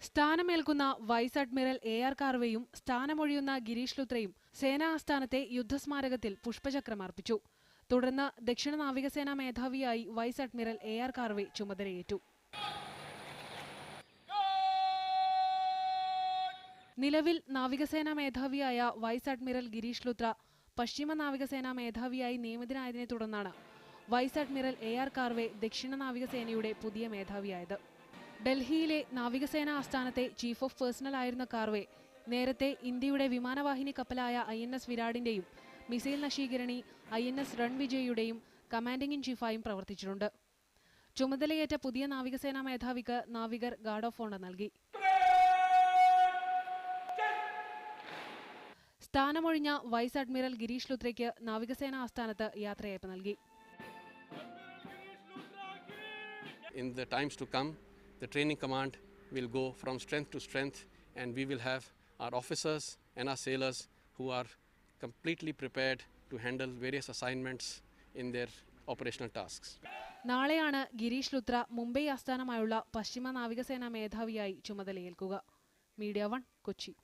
സ്ഥാനമേൽക്കുന്ന vice admiral AR കാർവേയും സ്ഥാനമൊഴിയുന്ന Girish ലുത്രയും സേനാ ആസ്ഥാനത്തെ യുദ്ധസ്മാരകത്തിൽ പുഷ്പചക്രം അർപ്പിച്ചു. തുടർന്ന് ദക്ഷിണ നാവികസേനാ മേധാവിയായി വൈസ് അഡ്മിറൽ AR കാർവേ ചുമതലയേറ്റു. നിലവിൽ നാവികസേനാ മേധാവിയായ വൈസ് അഡ്മിറൽ ഗിരീഷ് ലുത്ര പശ്ചിമ നാവികസേനാ മേധാവിയായി നിയമിതനായതിനെ തുടർന്നാണ് വൈസ് അഡ്മിറൽ AR കാർവേ ദക്ഷിണ നാവികസേനയുടെ പുതിയ മേധാവിയായത്. ഡൽഹിയിലെ നാവികസേനാ ആസ്ഥാനത്തെ ചീഫ് ഓഫ് പേഴ്സണൽ ആയിരുന്ന കാർവേ നേരത്തെ ഇന്ത്യയുടെ വിമാനവാഹിനി കപ്പലായ INS വിരാടിന്റെയും മിസൈൽ നശീകരണി INS റൺവിജയുടെയും കമാൻഡിംഗ് ഇൻ ചീഫായും പ്രവർത്തിച്ചിട്ടുണ്ട്. ചുമതലയേറ്റ പുതിയ നാവികസേനാ മേധാവിക്ക് നാവികർ ഗാർഡ് ഓഫ് ഓണർ നൽകി. സ്ഥാനമൊഴിഞ്ഞ വൈസ് അഡ്മിറൽ ഗിരീഷ് ലുത്രയ്ക്ക് നാവികസേനാ ആസ്ഥാനത്ത് യാത്രയയപ്പ് നൽകി. In the times to come, the training command will go from strength to strength, and we will have our officers and our sailors who are completely prepared to handle various assignments in their operational tasks. നാളെയാണ് ഗിരീഷ് ലുത്ര മുംബൈ ആസ്ഥാനമായുള്ള പശ്ചിമ നാവികസേനാ മേധാവിയായി ചുമതലയേൽക്കുക. Media 1 Kochi.